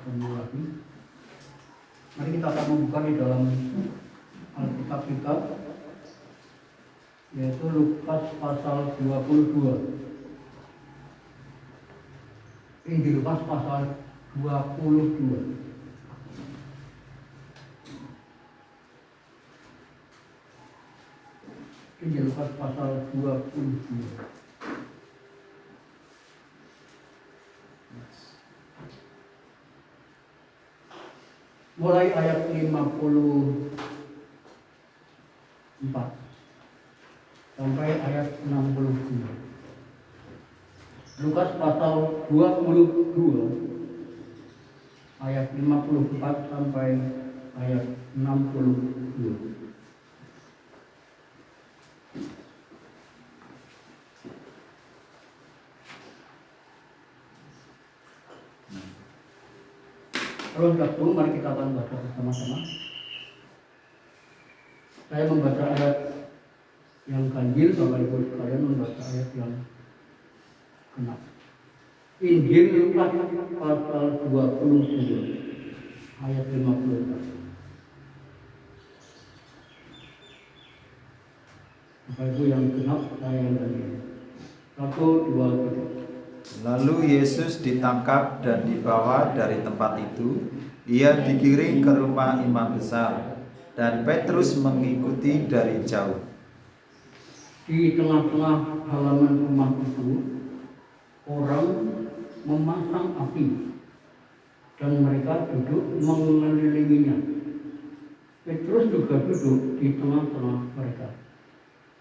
ketemu lagi. Mari kita akan membuka di dalam Alkitab kita, yaitu Lukas pasal 22. Injil Lukas pasal 22. Injil Lukas pasal 22. Mulai ayat 54 sampai ayat 62. Lukas pasal 22 ayat 54 sampai ayat 62. Kalau sudah belum, mari kita akan baca bersama-sama. Saya membaca ayat yang ganjil, Bapak Ibu sekalian membaca ayat yang genap. Injil Lukas pasal 22 ayat 54. Bapak Ibu yang genap, saya yang ganjil. 1, 2, 3. Lalu Yesus ditangkap dan dibawa dari tempat itu. Ia digiring ke rumah imam besar, dan Petrus mengikuti dari jauh. Di tengah-tengah halaman rumah itu, orang memasang api, dan mereka duduk mengelilinginya. Petrus juga duduk di tengah-tengah mereka.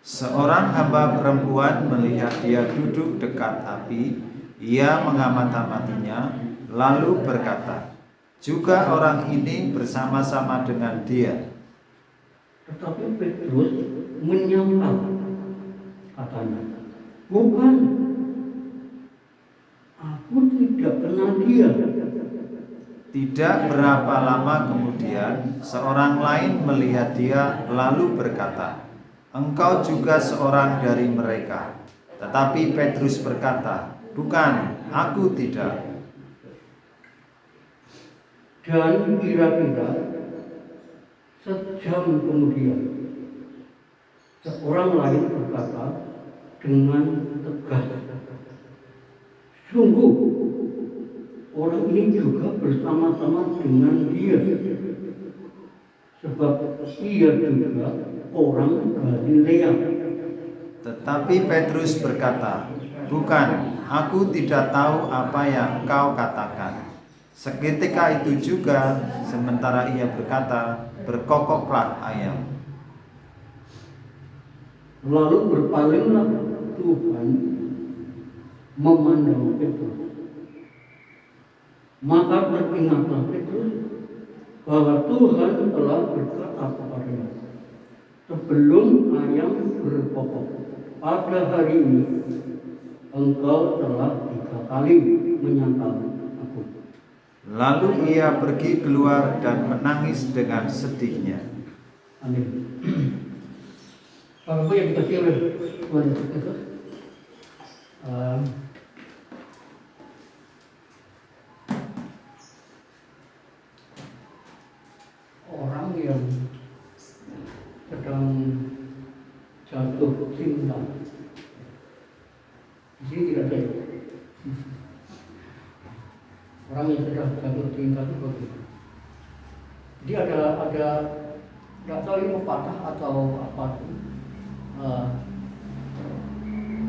Seorang hamba perempuan melihat dia duduk dekat api. Ia mengamat-amatinya, lalu berkata, "Juga orang ini bersama-sama dengan dia." Tetapi Petrus menyangkal, katanya, "Bukan, aku tidak kenal dia." Tidak berapa lama kemudian, seorang lain melihat dia lalu berkata, "Engkau juga seorang dari mereka." Tetapi Petrus berkata, "Bukan, aku tidak." Dan kira-kira sejam kemudian, seorang lain berkata dengan tegas, "Sungguh, orang ini juga bersama-sama dengan dia, sebab ia juga orang Galilea." Tetapi Petrus berkata, "Bukan, aku tidak tahu apa yang kau katakan." Seketika itu juga, sementara ia berkata, berkokoklah ayam. Lalu berpalinglah Tuhan memandang Petrus. Maka teringatlah Petrus bahwa Tuhan telah berkata kepadanya, "Sebelum ayam berkokok, pada hari ini engkau telah 3 kali menyangkal aku." Lalu ia pergi keluar dan menangis dengan sedihnya. Amin. Bapak yang dikasih oleh Tuhan Yesus Kristus, orang yang sedang jatuh cinta, di sini tidak ada. Orang yang sedang jatuh cinta itu begitu. Jadi ada tidak tahu ini pepatah atau apa.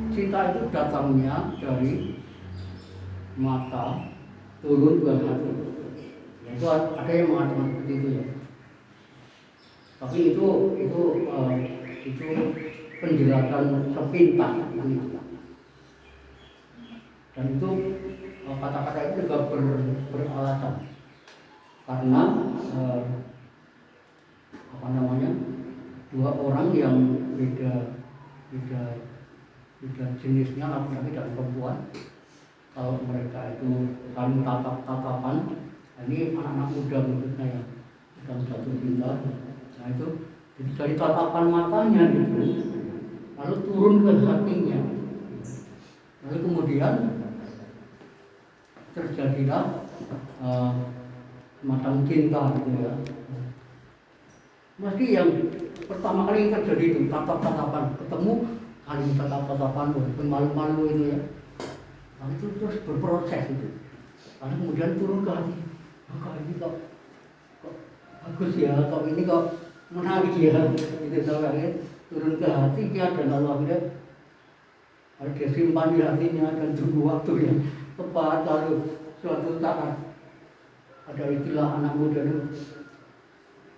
Cinta itu datangnya dari mata turun ke hati. Itu ada yang mengatakan seperti itu ya. Tapi itu penjelasan sepintas itu. Dan itu kata-kata itu juga beralasan karena dua orang yang beda jenisnya, laki-laki dan perempuan, kalau mereka itu saling tatap-tatapan, ini anak-anak muda menurutnya yang sedang jatuh cinta. Nah itu jadi dari tatapan matanya gitu, lalu turun ke hatinya, lalu kemudian terjadilah semacam cinta gitu ya. Meski yang pertama kali yang terjadi itu tatap-tatapan, ketemu saling tatap-tatapan, walaupun malu-malu itu ya. Lalu itu terus berproses itu. Lalu kemudian turun ke hati, kok ini kok bagus ya, kok ini kok menarik ya, itu sampai turun ke hatinya, dan lalu akhirnya harus dia simpan di hatinya dan tunggu waktu yang tepat. Lalu suatu saat ada istilah anak muda itu,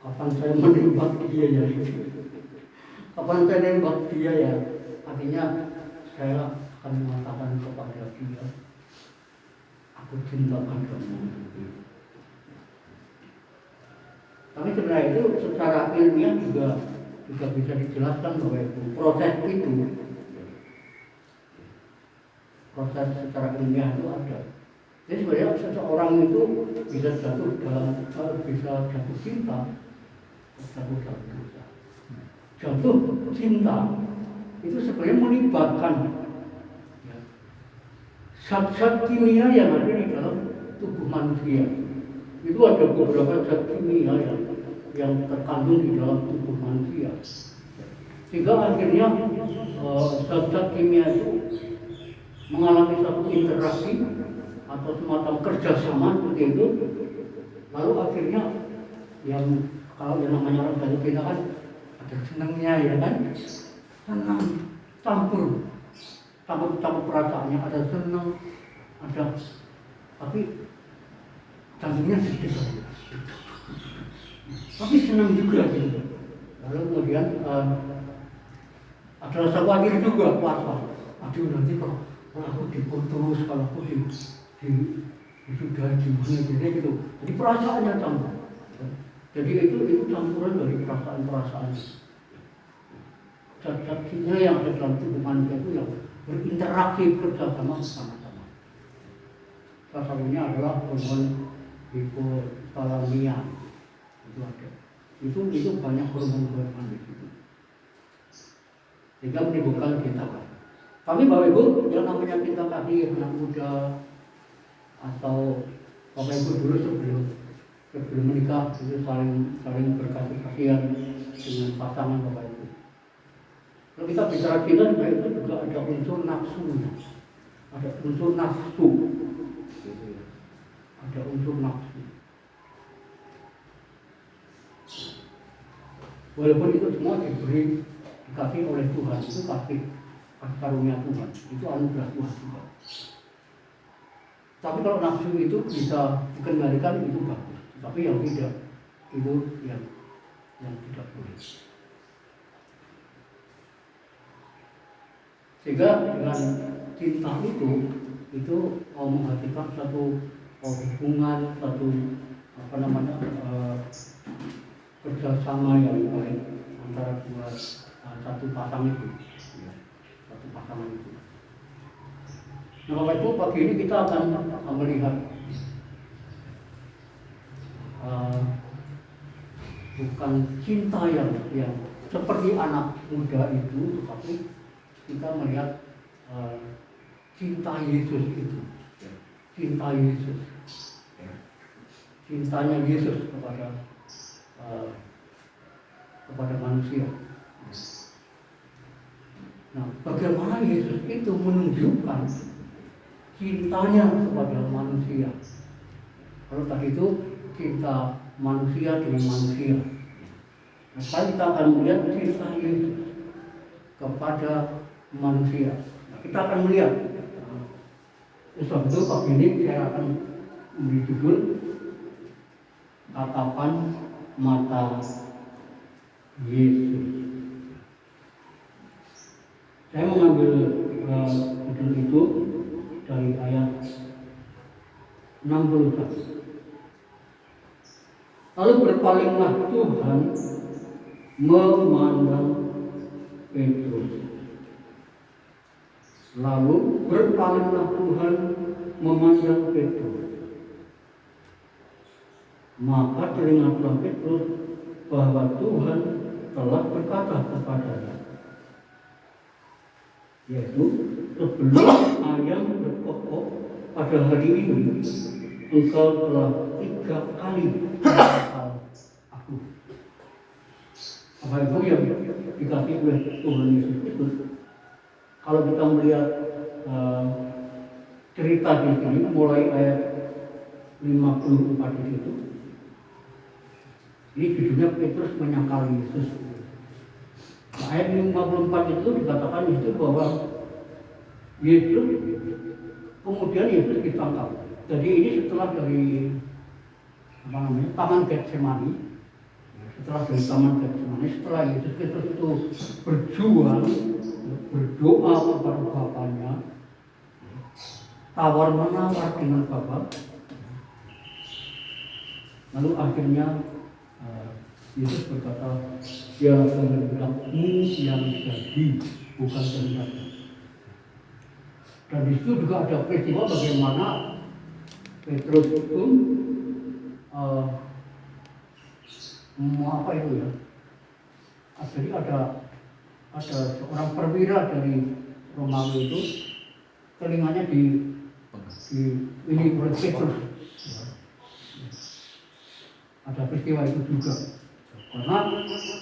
kapan saya menembak dia ya, kapan saya nembak dia ya, artinya saya akan mengatakan kepada dia, aku cinta padamu. Tapi sebenarnya itu secara ilmiah juga bisa dijelaskan bahwa itu proses secara ilmiah itu ada. Jadi sebenarnya seseorang itu bisa jatuh cinta, jatuh cinta itu sebenarnya melibatkan zat-zat kimia yang ada di dalam tubuh manusia. Itu ada beberapa zat kimia yang terkandung di dalam tubuh manusia, sehingga akhirnya zat-zat kimia itu mengalami satu interaksi atau semacam kerjasama seperti itu. Lalu akhirnya yang kalau yang namanya orang jatuh cinta kan ada senangnya ya kan, senang campur perasaannya, ada senang, ada tapi jantungnya sedikit, tapi senang juga gitu. Lalu kemudian ada rasa khawatir juga, was-was. Aduh nanti kalau aku diputus, kalau aku sudah gimana gitu. Jadi perasaannya campur. Jadi itu campuran dari perasaan-perasaan. Zat-zat kimia yang ada dalam tubuh manusia itu yang berinteraksi bersama. Salah satunya adalah hormon hipotalamia. Itu ada. Itu banyak hormon-hormon di situ. Sehingga menimbulkan cinta kasih. Kami Bapak Ibu yang namanya cinta kasih anak muda atau Bapak Ibu dulu sebelum menikah itu saling berkasih kasihan dengan pasangan Bapak Ibu. Kalau kita bicara cinta itu juga ada unsur nafsunya, ada unsur nafsu, ada unsur nafsu. Walaupun itu semua dikasih oleh Tuhan, itu kasih karunia Tuhan, itu anugerah Tuhan juga. Tapi kalau nafsu itu bisa dikendalikan itu bagus, tapi yang tidak itu yang tidak boleh. Sehingga dengan cinta itu menghasilkan satu hubungan, satu kerjasama yang baik antara satu pasangan itu. Nah Bapak Ibu, pagi ini kita akan melihat bukan cinta yang seperti anak muda itu, tetapi kita melihat cinta Yesus itu, cinta Yesus, cintanya Yesus kepada manusia. Nah, bagaimana Yesus itu menunjukkan cintanya kepada manusia? Kalau tadi itu cinta manusia dengan manusia. Nah, sekarang kita akan melihat cinta Yesus kepada manusia. Nah, kita akan melihat. Sebab itu pagi ini saya akan memberi judul Tatapan Mata Yesus. Saya mengambil judul itu dari ayat 61. Lalu berpalinglah Tuhan memandang Petrus. Lalu berpalinglah Tuhan memandang Petrus. Maka teringatlah Petrus bahwa Tuhan telah berkata kepadanya, yaitu sebelum ayam berkokok pada hari ini engkau telah 3 3 kali menangkal aku. Apa itu yang dikasih oleh Tuhan Yesus itu? Kalau kita melihat cerita di sini mulai ayat 54 di situ, ini judulnya Petrus menyangkal Yesus. Nah, ayat 54 itu dikatakan itu bahwa Yesus kemudian Yesus ditangkap. Jadi ini setelah dari Taman Getsemani, setelah Yesus Kristus itu berjuang, berdoa kepada Bapaknya, tawar menawar dengan Bapa, lalu akhirnya Yesus berkata, ya kehendakmu yang jadi, bukan kehendakku. Dan di situ juga ada peristiwa bagaimana Petrus itu apa itu ya? Jadi ada seorang perwira dari Romawi itu telinganya ini oleh Petrus. Ada peristiwa itu juga. Karena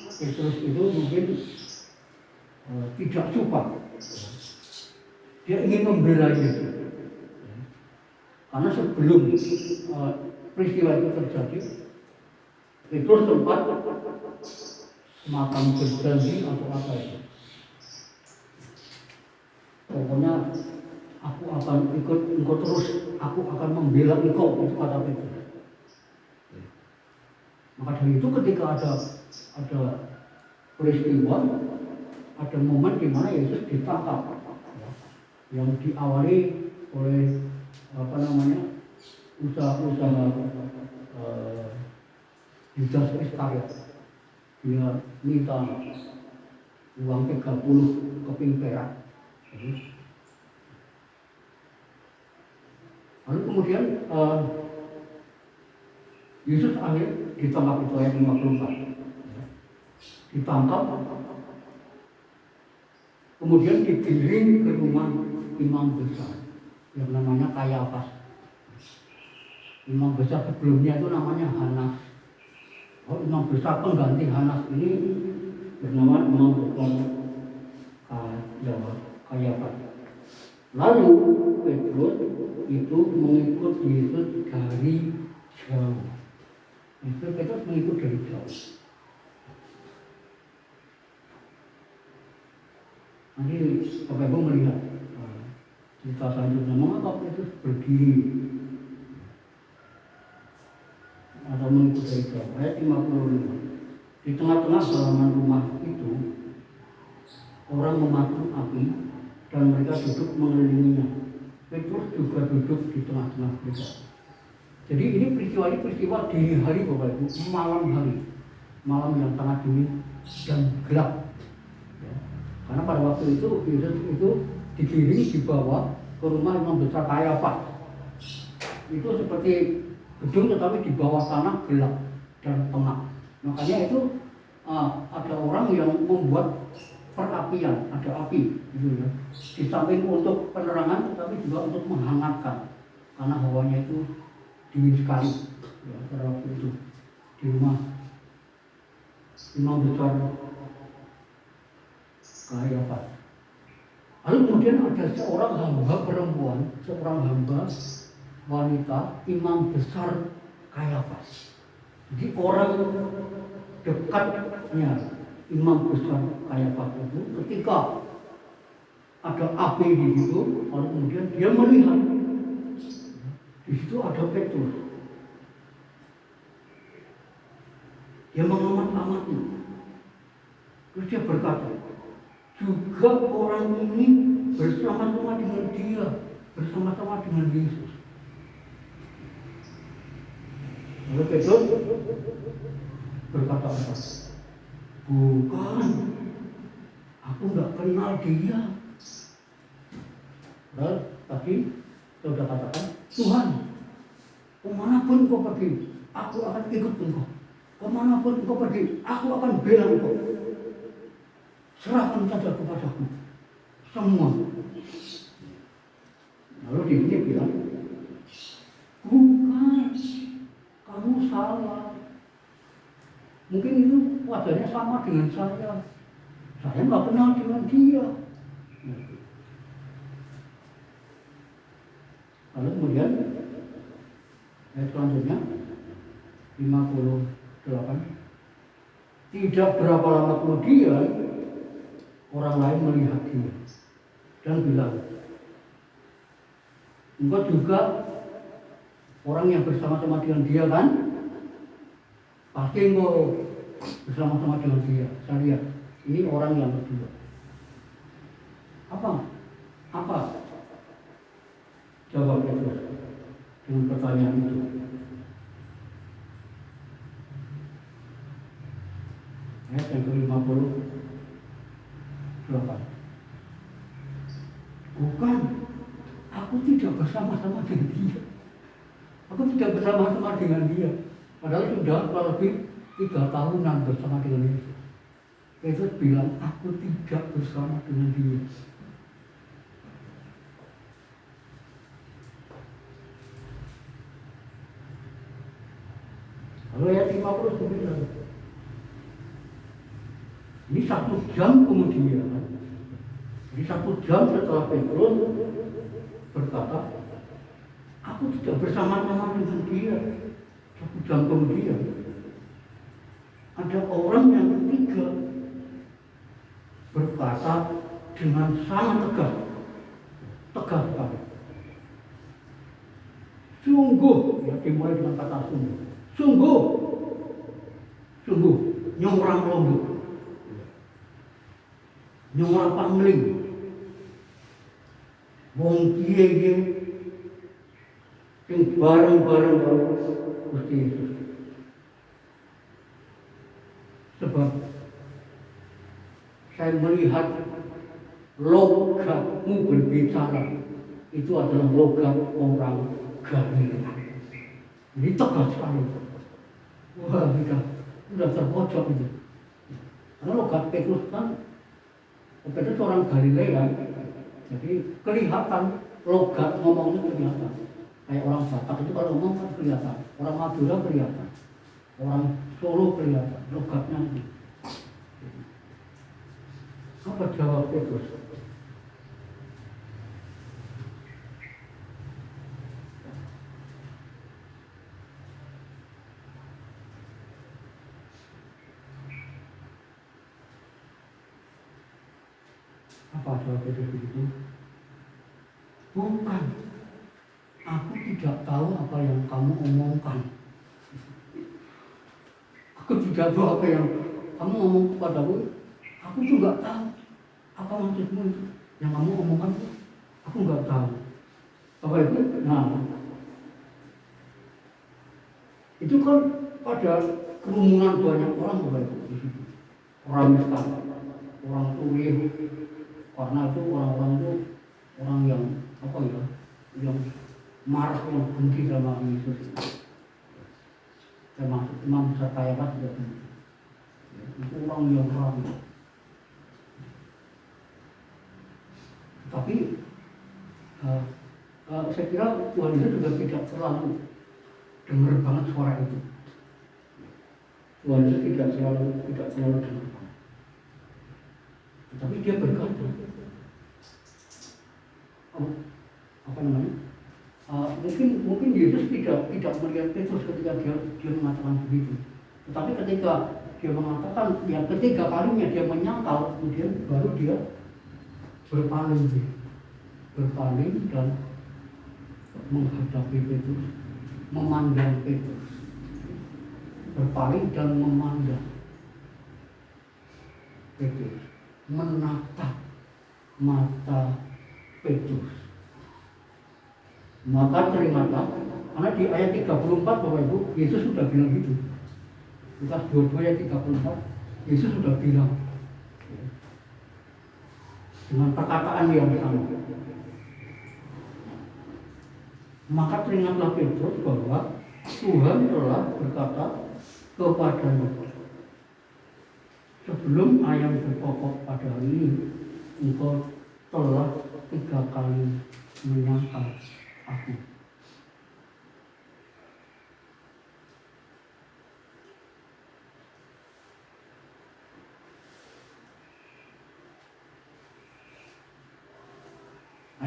Petrus itu mungkin tidak suka. Dia ingin membela Yesus. Karena sebelum peristiwa itu terjadi, Petrus sempat semacam berjanji atau apa itu. Pokoknya aku akan ikut engkau terus, aku akan membela engkau, itu kata Petrus. Maka dari itu ketika ada peristiwa, ada momen di mana Yesus ditangkap, yang diawali oleh usaha Yudas Iskariot. Dia minta uang 30 keping perak. Lalu kemudian Yesus akhirnya ditangkap, itu ayat 54. Ditangkap, kemudian digiring ke rumah imam besar yang namanya Kayafas. Imam besar sebelumnya itu namanya Hanas. Imam besar pengganti Hanas ini bernama Imam besar Kayafas. Lalu Petrus itu mengikut Yesus dari jauh. Petrus mengikut dari jauh. Nanti Bapak Ibu melihat cerita selanjutnya, mengapa Petrus berdiri atau mengikut dari jauh. Ayat 55. Di tengah-tengah halaman rumah itu orang memakan api dan mereka duduk mengelilinginya. Petrus juga duduk di tengah-tengah mereka. Jadi ini peristiwa dini hari Bapak Ibu, malam yang sangat dingin dan gelap. Ya. Karena pada waktu itu Yesus itu digiring dibawa ke rumah imam besar Kayafas. Itu seperti gedung tetapi di bawah tanah gelap dan pengap. Makanya itu ada orang yang membuat perapian, ada api gitu ya. Di samping untuk penerangan tetapi juga untuk menghangatkan karena hawanya itu dingin sekali ya, pada waktu itu di rumah imam besar Kayafas. Lalu kemudian ada seorang hamba perempuan, seorang hamba wanita imam besar Kayafas. Jadi orang dekatnya imam besar Kayafas itu ketika ada api di situ, lalu kemudian dia melihat di situ ada Petrus. Dia mengamat-amati. Terus dia berkata, juga orang ini bersama-sama dengan dia, bersama-sama dengan Yesus. Lalu Petrus berkata apa? Bukan, aku nggak kenal dia. Lalu tadi saya sudah katakan, Tuhan, kemanapun kau pergi, aku akan ikut engkau. Kemanapun kau pergi, aku akan bela engkau. Serahkan saja kepadaku semua. Lalu dia bilang, bukan, kamu salah. Mungkin itu wajahnya sama dengan saya. Saya nggak kenal dengan dia. Lalu kemudian ayat selanjutnya 58. Tidak berapa lama kemudian orang lain melihat dia dan bilang, engkau juga orang yang bersama-sama dengan dia kan? Pasti engkau bersama-sama dengan dia. Saya lihat ini orang yang kedua. Apa jawab Petrus dengan pertanyaan itu? Ayat yang ke-58. Bukan, aku tidak bersama-sama dengan dia. Aku tidak bersama-sama dengan dia. Padahal sudah kurang lebih 3 tahunan bersama dengan Yesus. Yesus bilang, aku tidak bersama dengan dia. Lalu ayat 59. Ini 1 jam kemudian, jadi 1 jam setelah Petrus berkata, aku tidak bersama-sama dengan dia. 1 jam kemudian, ada orang yang ketiga berkata dengan sangat tegas sekali. Sungguh, ya dimulai dengan kata sungguh, nyurang lombok, nyurang pangling, wong kiye sing bareng-bareng Gusti Yesus. Sebab saya melihat logatmu berbicara itu adalah logat orang Galilea. Ini tegas sekali. Wah, sudah terpojok itu. Karena logat Petrus kan, Petrus orang Galilea, jadi kelihatan logat ngomongnya kelihatan. Kayak orang Batak itu kalau ngomong kan kelihatan, orang Madura kelihatan, orang Solo kelihatan, logatnya itu. Apa jawab Petrus? Apa jawab Petrus begitu? Bukan, aku tidak tahu apa yang kamu omongkan. Aku tidak tahu apa yang kamu ngomong kepadaku. Aku juga tahu apa maksudmu itu. Yang kamu omongkan itu, aku nggak tahu. Apa itu? Nah, itu kan pada kerumunan banyak orang Bapak Ibu di situ. Orang miskin, orang tulir. Karena itu orang-orang itu orang yang apa ya, yang marah, yang benci sama Yesus. Termasuk imam besar Kayapas juga benci. Itu orang yang ramai. Tapi saya kira Tuhan Yesus juga tidak selalu dengar banget suara itu. Tuhan Yesus tidak selalu dengar. Tetapi dia berkata, apa namanya? Mungkin Yesus tidak melihat Petrus ketika dia mengatakan begitu. Tetapi ketika dia mengatakan yang ketiga kalinya dia menyangkal, kemudian baru dia berpaling dan menghadapi Petrus, memandang Petrus, berpaling dan memandang Petrus, menatap mata Petrus. Maka terimalah, karena di ayat 34 Bapak Ibu, Yesus sudah bilang gitu. Lukas 22 ayat 34, Yesus sudah bilang dengan perkataan yang sama. Maka teringatlah Petrus bahwa Tuhan telah berkata kepadanya, sebelum ayam berkokok pada hari ini, engkau telah 3 kali menyangkal aku.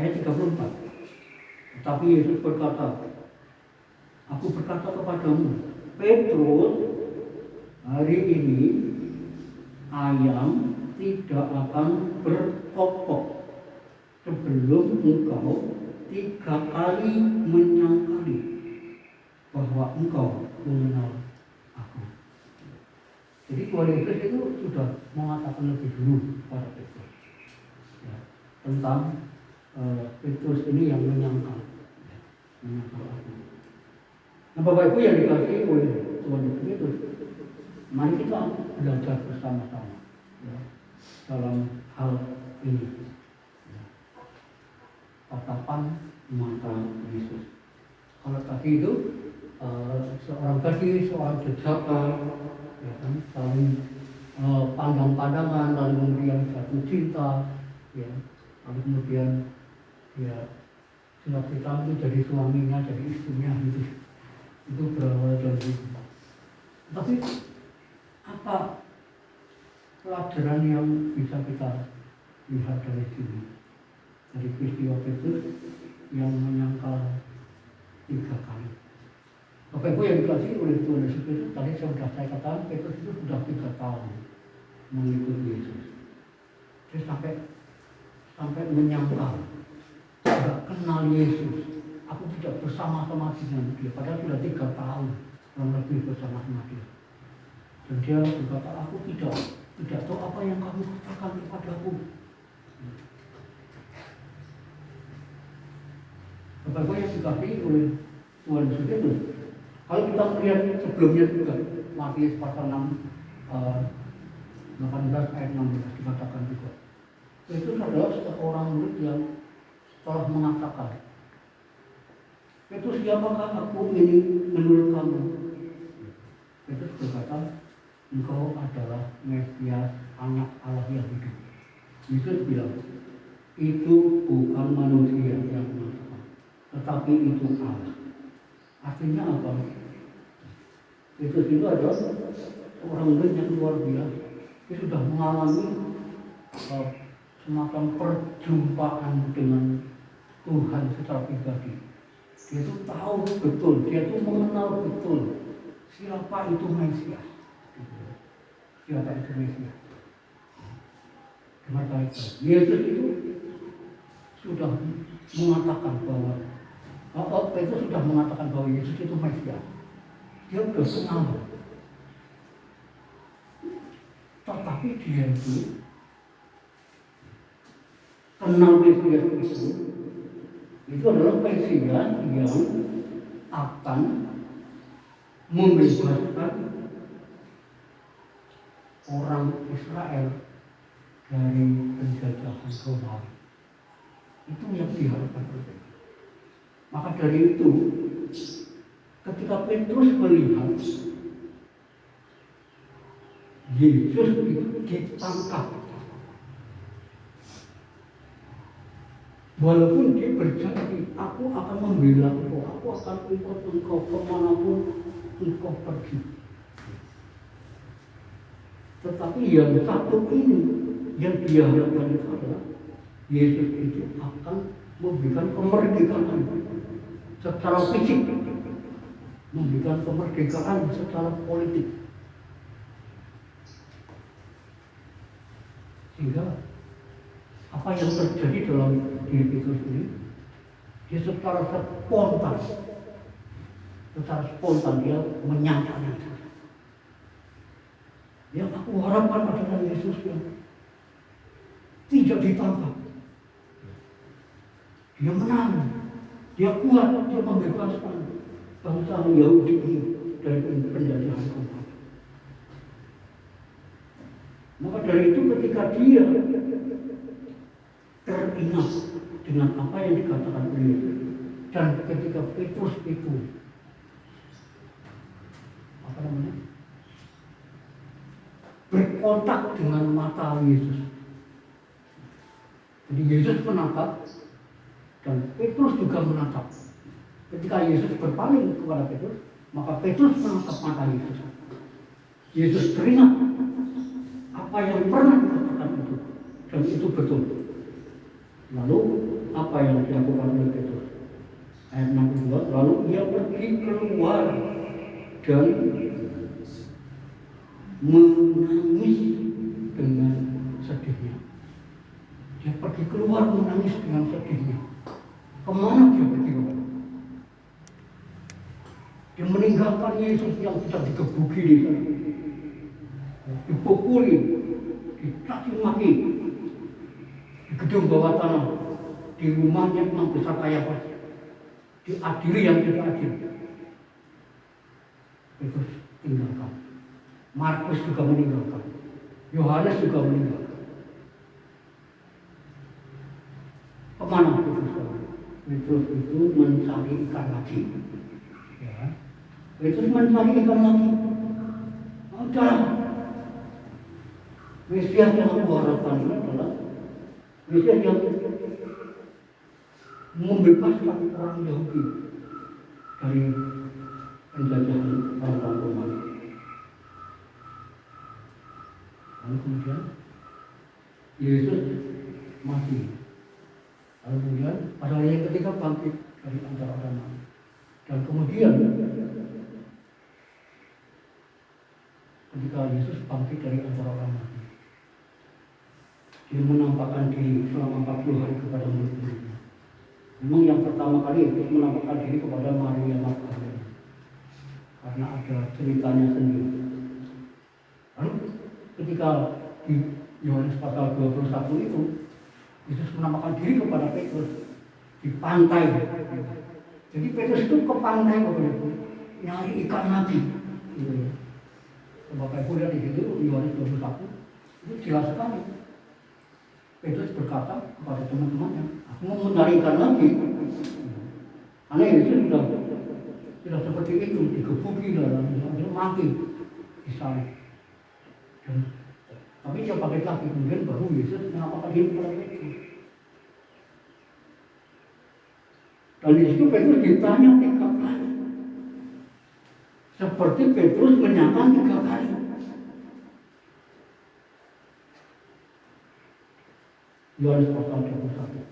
ayat 34. Tetapi Yesus berkata, aku berkata kepadamu, Petrus, hari ini ayam tidak akan berkokok sebelum engkau 3 kali menyangkali bahwa engkau mengenal aku. Jadi Tuhan Yesus itu sudah mengatakan lebih dulu kepada Petrus ya, tentang Petrus ini yang menyangkal aku. Nah, Bapak Ibu yang dikasihi oleh Tuhan Yesus, mari kita belajar bersama-sama ya, dalam hal ini. Ya. Tatapan mata Yesus. Kalau tadi itu seorang jejaka, ya kan, saling pandang-pandangan, lalu kemudian jatuh cinta, ya, lalu kemudian dia sudah kita itu jadi suaminya, jadi istrinya gitu. Itu berawal dari itu. Tapi apa pelajaran yang bisa kita lihat dari sini? Dari peristiwa Petrus yang menyangkal 3 kali. Bapak Ibu yang dikasihi oleh Tuhan Yesus Kristus, tadi sudah saya katakan Petrus itu sudah 3 tahun mengikuti Yesus. Dia sampai menyangkal, tidak kenal Yesus. Aku tidak bersama-sama dengan dia. Padahal sudah 3 tahun kurang lebih bersama-sama dia. Dan dia berkata, aku tidak tahu apa yang kamu katakan kepadaku. Bapak-Bapak yang dikasihi oleh Tuhan Yesus Kristus, kalau kita melihat sebelumnya juga Matius pasal 18 ayat 16 dikatakan juga, itu adalah seorang murid yang telah mengatakan, Petrus, siapakah aku ini menurut kamu? Petrus berkata, engkau adalah Mesias, anak Allah yang hidup. Yesus bilang, itu bukan manusia yang mengatakan, tetapi itu Allah. Artinya apa? Petrus itu adalah orang murid yang luar biasa. Dia sudah mengalami semacam perjumpaan dengan Tuhan secara pribadi. Dia itu tahu betul, dia itu mengenal betul siapa itu Mesias. Siapa itu Mesias. Kenapa itu? Yesus itu sudah mengatakan bahwa Petrus sudah mengatakan bahwa Yesus itu Mesias. Dia sudah kenal. Tetapi dia itu kenal Mesias itu adalah Mesias yang akan membebaskan orang Israel dari penjajahan Romawi. Itu yang diharapkan oleh Petrus. Maka dari itu, ketika Petrus melihat Yesus itu ditangkap, walaupun dia berjanji, aku akan membela engkau, aku akan ikut engkau kemanapun engkau pergi. Tetapi yang satu ini, yang dia harapkan itu adalah Yesus itu akan memberikan kemerdekaan secara fisik, memberikan kemerdekaan secara politik. Sehingga apa yang terjadi dalam diri Petrus ini, dia secara spontan dia menyangkal. Yang aku harapkan adalah Yesus yang tidak ditangkap. Dia menang, dia kuat, dia membebaskan bangsa Yahudi ini dari penjajahan Romawi. Maka dari itu ketika dia teringat dengan apa yang dikatakan oleh Yesus, dan ketika Petrus itu berkontak dengan mata Yesus. Jadi Yesus menatap dan Petrus juga menatap. Ketika Yesus berpaling kepada Petrus, maka Petrus menatap mata Yesus. Yesus teringat apa yang pernah dikatakan itu, dan itu betul. Lalu apa yang dilakukan oleh Petrus? Ayat 62, lalu ia pergi keluar dan menangis dengan sedihnya. Dia pergi keluar menangis dengan sedihnya. Kemana dia pergi? Dia meninggalkan Yesus yang sudah digebuki di sana, dipukuli, dicaci maki di gedung bawah tanah, di rumahnya Imam Besar Kayafas, diadili yang tidak adil. Petrus tinggalkan. Markus juga meninggalkan. Yohanes juga meninggalkan. Kemana Petrus? Petrus itu mencari ikan lagi. Ya. Petrus mencari ikan lagi. Udahlah. Mesias yang aku harapkan ini adalah Mesias yang membebaskan orang Yahudi dari penjajahan orang Romawi. Lalu kemudian Yesus mati. Lalu kemudian pada hari yang ketiga bangkit dari antara orang mati. Dan kemudian ketika Yesus bangkit dari antara orang mati, dia menampakkan diri selama 40 hari kepada murid-muridnya. Memang yang pertama kali Yesus menampakkan diri kepada Maria Magdalena karena ada ceritanya sendiri. Lalu ketika di Yohanes pasal 21 itu Yesus menampakkan diri kepada Petrus di pantai. Jadi Petrus itu ke pantai nyari ikan lagi. Bapak Ibu lihat di situ Yohanes 21 itu jelas sekali. Petrus berkata kepada teman-temannya, aku mau mencari ikan lagi. Karena Yesus sudah seperti itu, digebuki dan mati di salib. Tapi dia pakai lagi, kemudian baru Yesus menampakkan diri kepada Petrus. Dan di situ Petrus ditanya 3 kali. Seperti Petrus menyangka 3 kali. Yohanes pasal 21.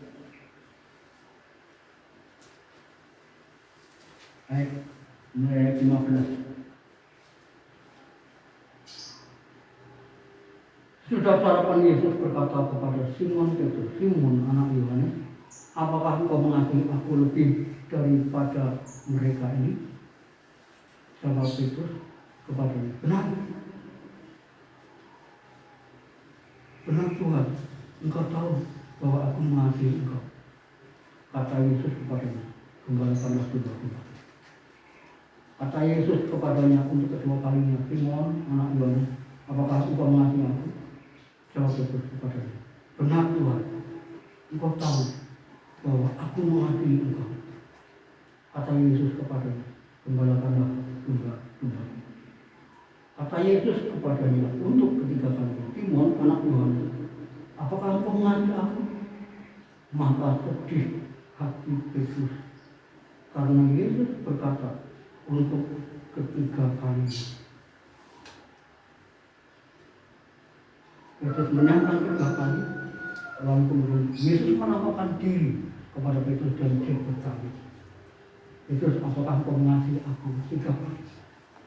Ayat 15. Sudah sarapan Yesus berkata kepada Simon Petrus, Simon anak Yohanes, apakah engkau mengasihi aku lebih daripada mereka ini? Jawab Petrus kepadanya, benar. Benar Tuhan, engkau tahu bahwa aku mengasihi engkau. Kata Yesus kepadanya, gembalakanlah domba-domba. Kata Yesus kepadanya untuk kedua kalinya, Simon anak Yohanes, apakah engkau mengasihi aku? Jawab Petrus kepadanya, benar Tuhan, engkau tahu bahwa aku mengasihi engkau. Kata Yesus kepadanya, gembalakanlah domba-domba. Kata Yesus kepadanya untuk ketiga kalinya, Simon anak Yohanes, apakah engkau mengasihi aku? Maka sedih hati Petrus karena Yesus berkata untuk ketiga kalinya. Petrus menyangkal 3 kali, lalu kemudian Yesus menampakkan diri kepada Petrus dan dia bertanya, Petrus, apakah engkau mengasihi aku? 3 kali.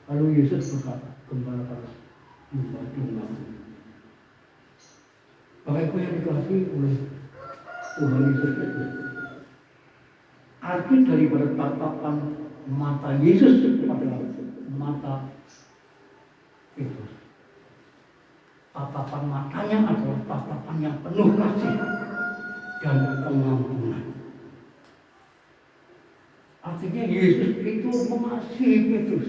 Lalu Yesus berkata, gembalakanlah domba-domba. Bapak Ibu yang dikasihi oleh Tuhan Yesus Kristus, arti daripada tatapan mata Yesus kepada mata Petrus, tatapan matanya adalah tatapan yang penuh kasih dan pengampunan. Artinya Yesus itu mengasihi Petrus,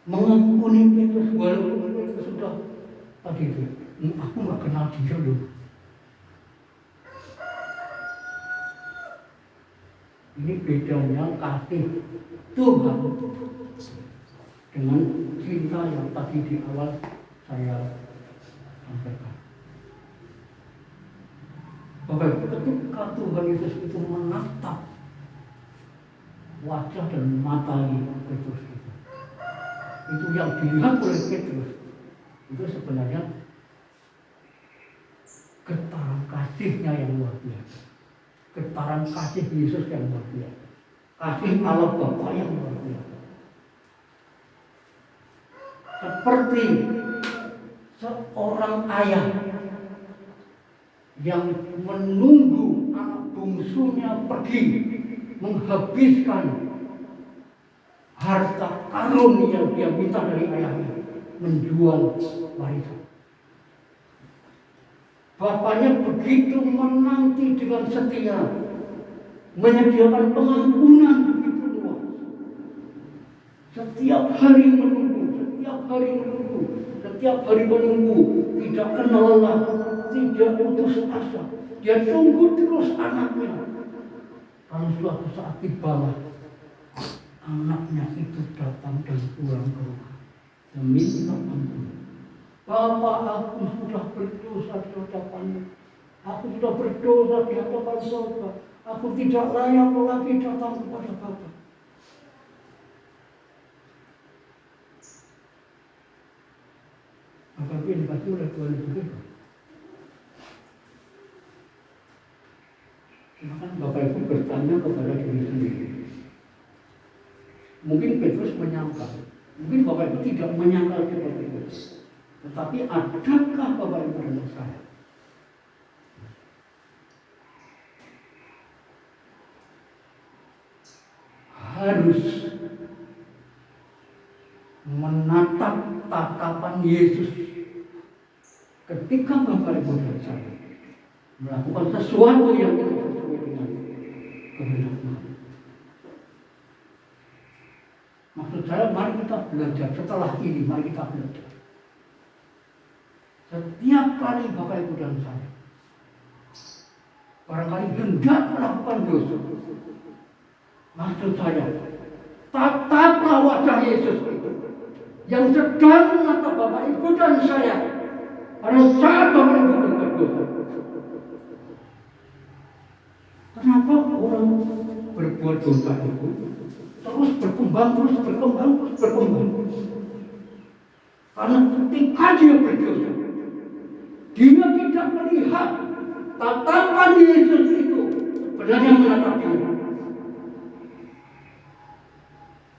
mengampuni Petrus walaupun Petrus sudah tadi itu, aku nggak kenal dia loh. Ini bedanya kasih Tuhan dengan cinta yang tadi di awal saya sampaikan. Bapak, ketika Tuhan Yesus itu menatap wajah dan mata Petrus itu yang dilihat oleh Petrus itu sebenarnya getaran kasihnya yang luar biasa. Getaran kasih Yesus yang luar biasa. Kasih Allah Bapa yang luar biasa. Seperti seorang ayah yang menunggu anak bungsunya pergi menghabiskan harta karun yang dia minta dari ayahnya, menjual warisan. Bapaknya begitu menanti dengan setia, menyediakan pengampunan begitu luas. Setiap hari menunggu, tidak kenal lelah, tidak putus asa. Dia tunggu terus anaknya. Kalau suatu saat tibalah, anaknya itu datang dan pulang ke rumah dan minta ampun. Bapak, aku sudah berdosa di hadapan-Mu. Aku sudah berdosa di hadapan Saudara. Aku tidak layak lagi datang kepada Bapak. Bapak ini dikasih oleh Tuhan juga. Silakan Bapak Ibu bertanya kepada diri sendiri. Mungkin Petrus menyangka, mungkin Bapak Ibu tidak menyangka seperti itu. Tetapi adakah Bapak Ibu dan saya harus menatap tatapan Yesus ketika Bapak Ibu dan saya melakukan sesuatu yang tidak sesuai dengan kehendak Tuhan? Maksud saya, mari kita belajar setelah ini, mari kita belajar. Setiap kali Bapak Ibu dan saya barangkali hendak melakukan dosa, maksud saya, tataplah wajah Yesus itu yang sedang menatap Bapak Ibu dan saya pada saat Bapak Ibu berbuat dosa. Kenapa orang berbuat dosa itu terus berkembang? Karena ketika dia berdosa, dia tidak melihat tatapan Yesus itu sebenarnya menatap dia.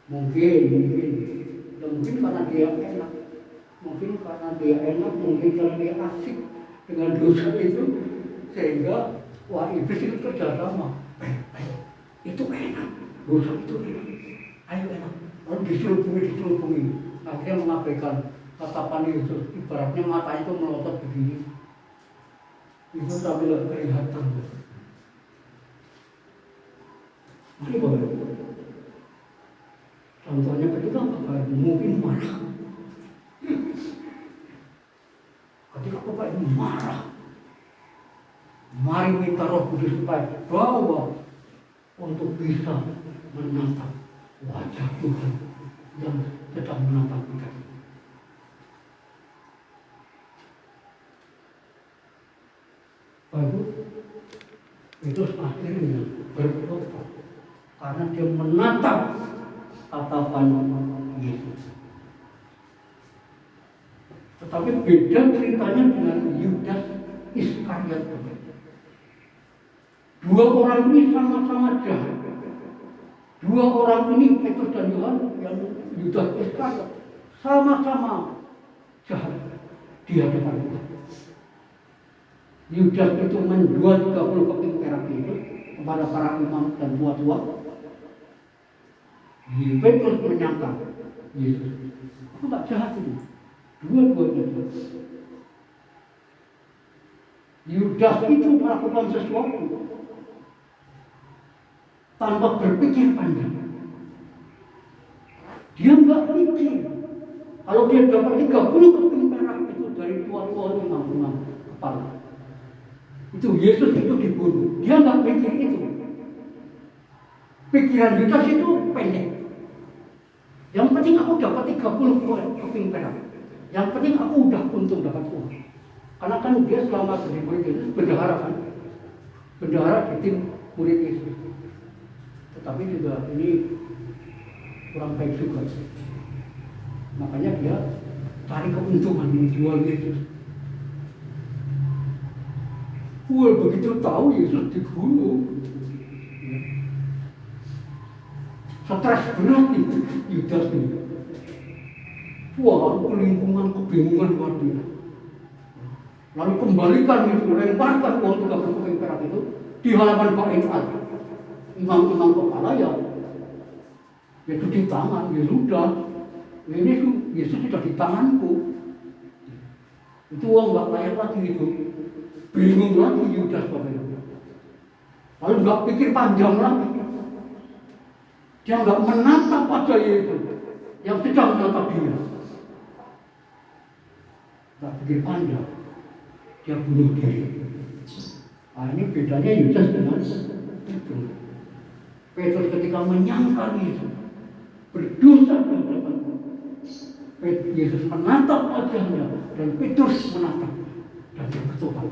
Mungkin karena dia enak, mungkin karena dia asik dengan dosa itu, sehingga iblis itu kerjasama. Itu enak, dosa itu enak, ayo enak, lalu diselubungi, akhirnya mengabaikan tatapan Yesus. Ibaratnya mata itu melotot begini, itu sambil kelihatan. Ini boleh. Contohnya ketika Bapak Ibu mungkin marah. Ketika Bapak Ibu marah, mari minta Roh Kudus supaya bawa untuk bisa menatap wajah Tuhan yang sedang menatap kita. Baru itu akhirnya bertobat karena dia menatap tatapan Yesus. Tetapi beda ceritanya dengan Yudas Iskariot. Dua orang ini sama-sama jahat. Dua orang ini, Petrus dan Yohanes, yang Yudas Iskariot, sama-sama jahat di hadapan Tuhan. Yudas itu menjual 30 keping perak itu kepada para imam dan tua-tua. Petrus menyangka Yesus, aku tak jahat itu. Dua-duanya. Yudas itu melakukan sesuatu tanpa berpikir panjang. Dia nggak mikir. Kalau dia dapat 30 keping perak itu dari tua-tua imam kepala, itu Yesus itu dibunuh. Dia nggak mikir itu. Pikiran Yudas itu pendek. Yang penting aku dapat 30 keping perak. Yang penting aku udah untung dapat uang. Karena kan dia selama jadi murid Yesus bendahara kan. Bendahara di tim murid Yesus. Tetapi juga ini kurang baik juga. Makanya dia cari keuntungan menjual Yesus. Wah, begitu tahu Yesus dibunuh, ya, stres berat itu Yudas ini. Wah, kelingkungan, kebingungan luar biasa. Lalu kembalikan itu, lemparkan uang 30 keping perak itu di halaman bait Allah. Imam-imam kepala ya, itu di tangan, ya sudah. Ini Yesus sudah di tanganku. Itu uang nggak layak lagi itu. Bingung lagi Yudas Bapak Ibu. Lalu nggak pikir panjang lagi. Dia nggak menatap pada Yesus yang sedang menatap dia. Nggak pikir panjang. Dia bunuh diri. Nah, ini bedanya Yudas dengan Petrus. Petrus ketika menyangkal Yesus berdosa di hadapan Yesus menatap wajahnya dan Petrus menatap dan dia bertobat.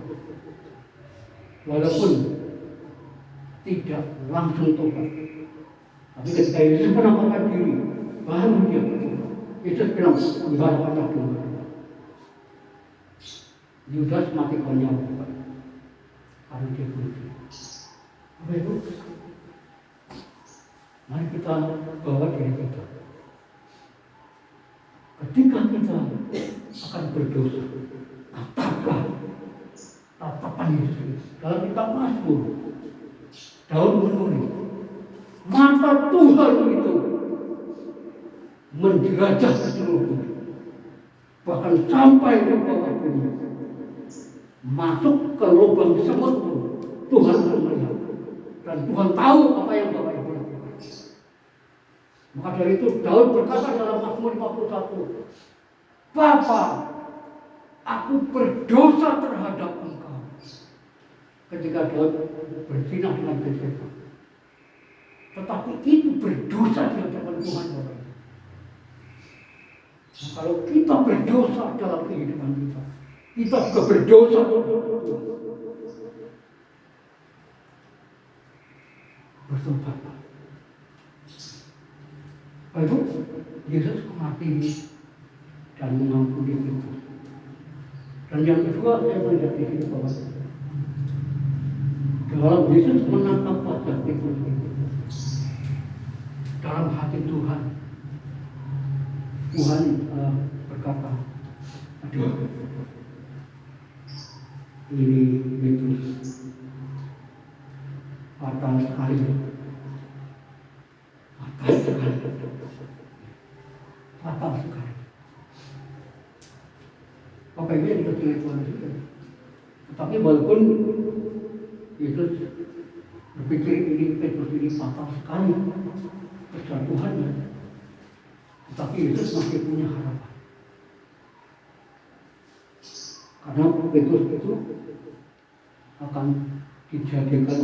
Walaupun tidak langsung tobat, tapi ketika Yesus menampakkan diri, baru dia bertobat. Yesus bilang, tinggalkanlah dulu. Yudas mati konyol karena dia bunuh diri. Apa itu? Mari kita bawa diri kita. Ketika kita akan berdosa, tatapan Yesus. Dalam kitab Mazmur, Daud menulis, mata Tuhan itu menjelajah ke seluruh bumi, bahkan sampai ke bawah bumi, masuk ke lubang semut pun Tuhan akan melihat, dan Tuhan tahu apa yang Bapak Ibu lakukan. Maka dari itu Daud berkata dalam Mazmur 51, Bapa, aku berdosa terhadap Engkau. Ketika Daud berzina dengan Batseba, tetapi itu berdosa di hadapan Tuhan. Nah, kalau kita berdosa dalam kehidupan kita, kita juga berdosa terhadap Tuhan. Bertobat. Lalu Yesus mati dan mengampuni kita. Dan yang kedua, saya melihat di sini bahwa dalam Yesus menatap wajah Petrus itu, dalam hati Tuhan berkata, aduh, ini Petrus fatal sekali, fatal sekali. Apa yang dikatakan Tuhan itu? Tetapi walaupun Yesus berpikir ini Petrus ini fatal sekali kejatuhannya, tetapi Yesus masih punya harapan. Karena Petrus itu akan dijadikan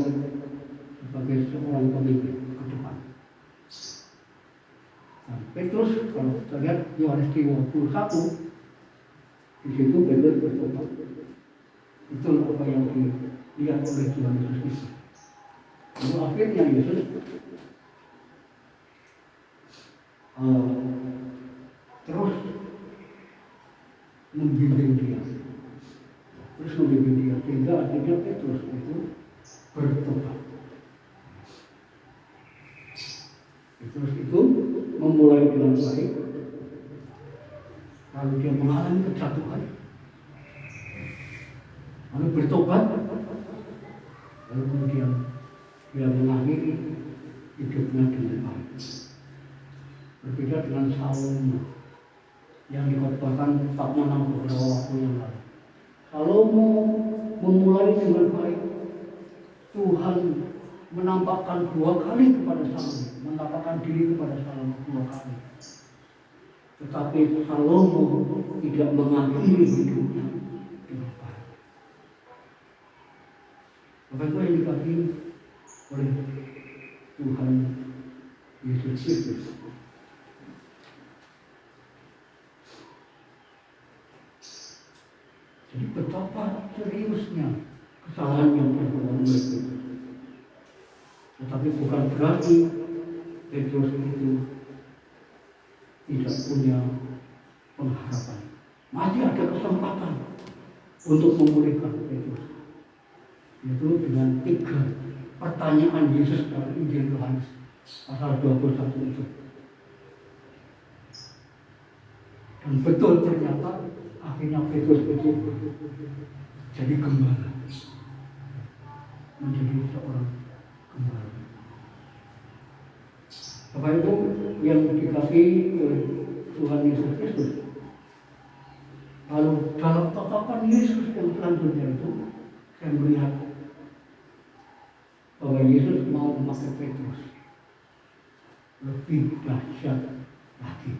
sebagai seorang pemimpin ke depan. Nah, Petrus, kalau kita lihat Yohanes 21, di situ Petrus bertobat. Itu apa yang dilihat oleh Tuhan Yesus Kristus. Lalu akhirnya Yesus terus membimbing dia, sehingga akhirnya Petrus itu bertobat. Petrus itu memulai dengan baik, lalu dia mengalami kejatuhan, lalu bertobat, lalu kemudian dia mengakhiri hidupnya dengan baik. Berbeda dengan Salomo yang dikotbahkan Fatma 6 beberapa waktu yang lalu. Salomo memulai dengan baik. Tuhan menampakkan 2 kali kepada Salomo, menampakkan diri kepada Salomo 2 kali. Tetapi Salomo tidak mengakhiri hidupnya dengan baik. Apa itu yang dikasihi oleh Tuhan Yesus Kristus? Jadi betapa seriusnya kesalahan yang dilakukan oleh Petrus. Tetapi bukan berarti Petrus itu tidak punya pengharapan. Masih ada kesempatan untuk memulihkan Petrus. Itu dengan 3 pertanyaan Yesus dalam Injil Yohanes pasal 21 itu. Dan betul ternyata akhirnya Petrus itu jadi gembala, menjadi seorang gembala. Bapak Ibu yang dikasihi oleh Tuhan Yesus Kristus, lalu dalam tatapan Yesus yang selanjutnya itu saya melihat bahwa Yesus mau memakai Petrus lebih dahsyat lagi.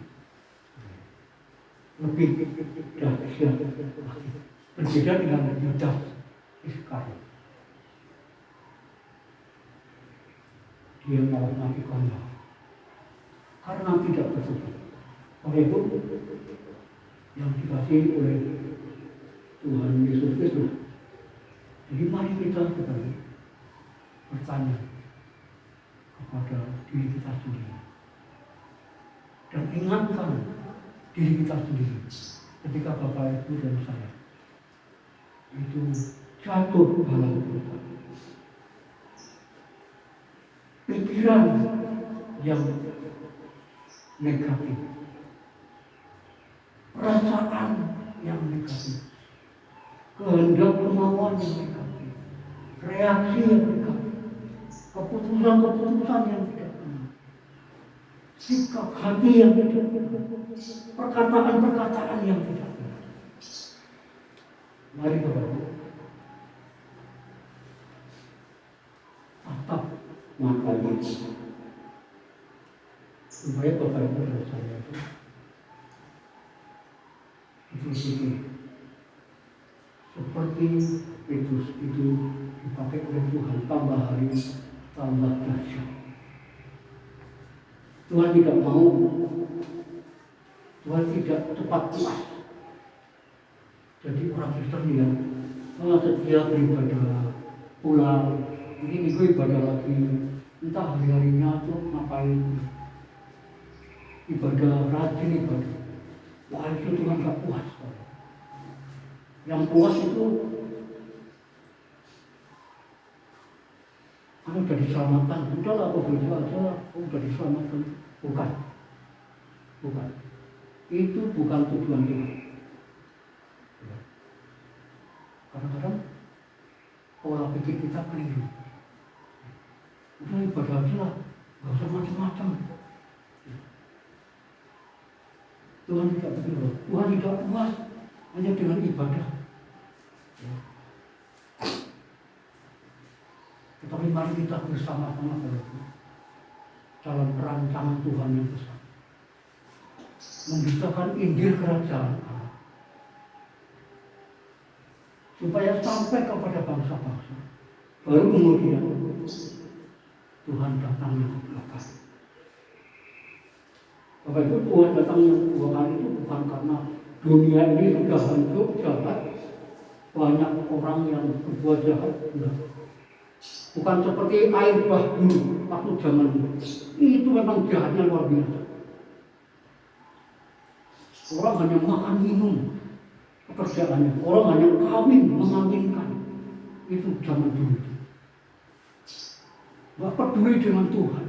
Lebih dahsyat lagi. Berbeda dengan Yudas Iskariot. Dia mau melakukannya karena tidak bertobat. Oleh itu yang dikasihi oleh Tuhan Yesus Kristus. Jadi mari kita bertanya kepada diri kita sendiri dan ingatkan diri kita sendiri ketika Bapak Ibu dan saya itu jatuh dalam dosa, pikiran yang negatif, perasaan yang negatif, kehendak kemauan yang negatif, reaksi yang negatif, keputusan-keputusan yang tidak benar, sikap hati yang tidak benar, perkataan-perkataan yang tidak benar. Mari Bapak tatap mata Yesus supaya Bapak Ibu dan saya itu seperti Petrus itu dipakai oleh Tuhan, tambah hari tambah dahsyat. Tuhan tidak mau, Tuhan tidak cepat puas. Jadi orang Kristen yang setia beribadah, pulang, ini minggu ibadah lagi, entah hari-harinya tuh ngapain, ibadah rajin ibadah. Wah itu Tuhan gak puas. Yang puas itu aku udah diselamatkan, udahlah aku berdoa aja, aku udah diselamatkan. Bukan. Itu bukan tujuan Tuhan. Kadang-kadang pola pikir kita keliru. Udah ibadah aja lah, gak usah macam-macam. Tuhan tidak begitu. Tuhan tidak puas hanya dengan ibadah. Tetapi mari kita bersama-sama dalam perancangan Tuhan yang besar, memberitakan Injil Kerajaan Allah, supaya sampai kepada bangsa-bangsa. Baru kemudian Tuhan datang yang kedua kali. Bapak Ibu, Tuhan datang yang kedua kali itu bukan karena dunia ini sudah hancur, jahat, banyak orang yang berbuat jahat. Enggak. Bukan seperti air bah dulu waktu zaman dulu. Itu memang jahatnya luar biasa. Orang hanya makan minum pekerjaannya, orang hanya kawin mengawinkan. Itu zaman dulu. Gak peduli dengan Tuhan.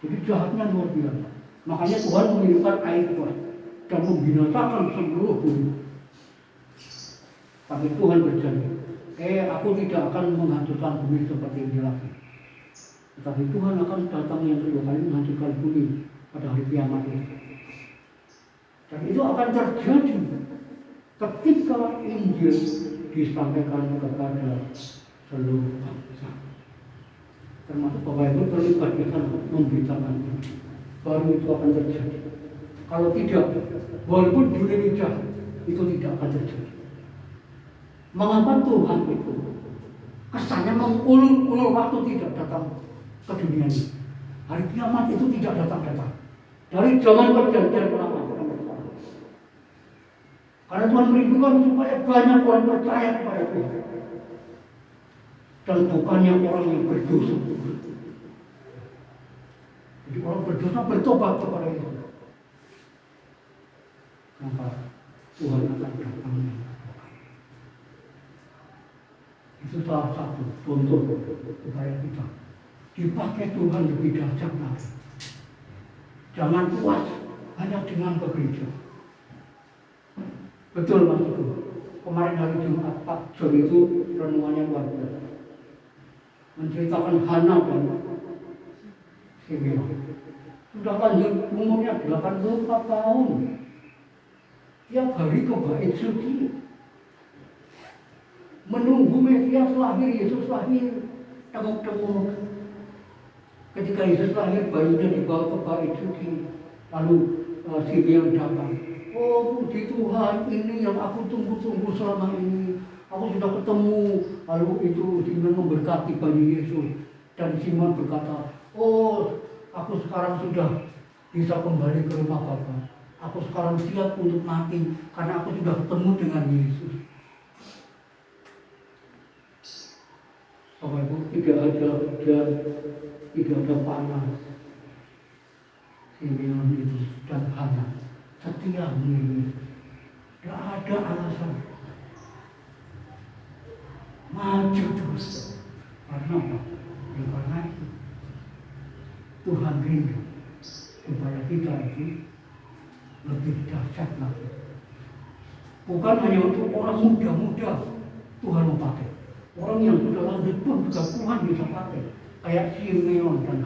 Jadi jahatnya luar biasa. Makanya Tuhan mengirimkan air bah dan membinasakan seluruh bumi. Tapi Tuhan berjanji, aku tidak akan menghancurkan bumi seperti ini lagi. Tetapi Tuhan akan datang yang kedua kali menghancurkan bumi pada hari kiamat ini. Dan itu akan terjadi ketika Injil disampaikan kepada seluruh bangsa. Termasuk Bapak Ibu terlibat di sana memberitakan, baru itu akan terjadi. Kalau tidak, walaupun dunia ini jahat, itu tidak akan terjadi. Mengapa Tuhan itu kesannya mengulur-ulur waktu tidak datang ke dunia ini? Hari kiamat itu tidak datang-datang. Dari zaman perjanjian lama. Karena Tuhan merindukan supaya banyak orang percaya kepada Tuhan. Dan bukannya orang yang berdosa. Jadi orang berdosa bertobat kepada itu. Maka Tuhan akan datang. Itu salah satu contoh supaya kita dipakai Tuhan lebih dahsyat lagi. Jangan puas hanya dengan ke gereja. Betul Mas Ibu. Kemarin hari Jumat Pak John itu renungannya luar biasa. Menceritakan Hana dan Simeon. Sudah lanjut umurnya 84 tahun. Tiap hari ke bait suci. Menunggu Mesias lahir, Yesus lahir. Tengok-tengok. Ketika Yesus lahir, bayinya dibawa ke bait suci. Lalu Simeon datang. Oh puji Tuhan, ini yang aku tunggu-tunggu selama ini. Aku sudah ketemu. Lalu itu Simeon memberkati bayi Yesus. Dan Simeon berkata, oh aku sekarang sudah bisa kembali ke rumah Bapa. Aku sekarang siap untuk mati karena aku sudah ketemu dengan Yesus. Bapak Ibu, tidak ada panas. Simeon itu dan Hana setia menurut. Tidak ada alasan. Maju terus. Karena apa? Ya, karena itu Tuhan rindu supaya kita itu lebih dahsyat lagi. Bukan hanya untuk orang muda-muda Tuhan mau pakai. Orang yang sudah lanjut pun juga Tuhan bisa pakai. Kayak Simeon dan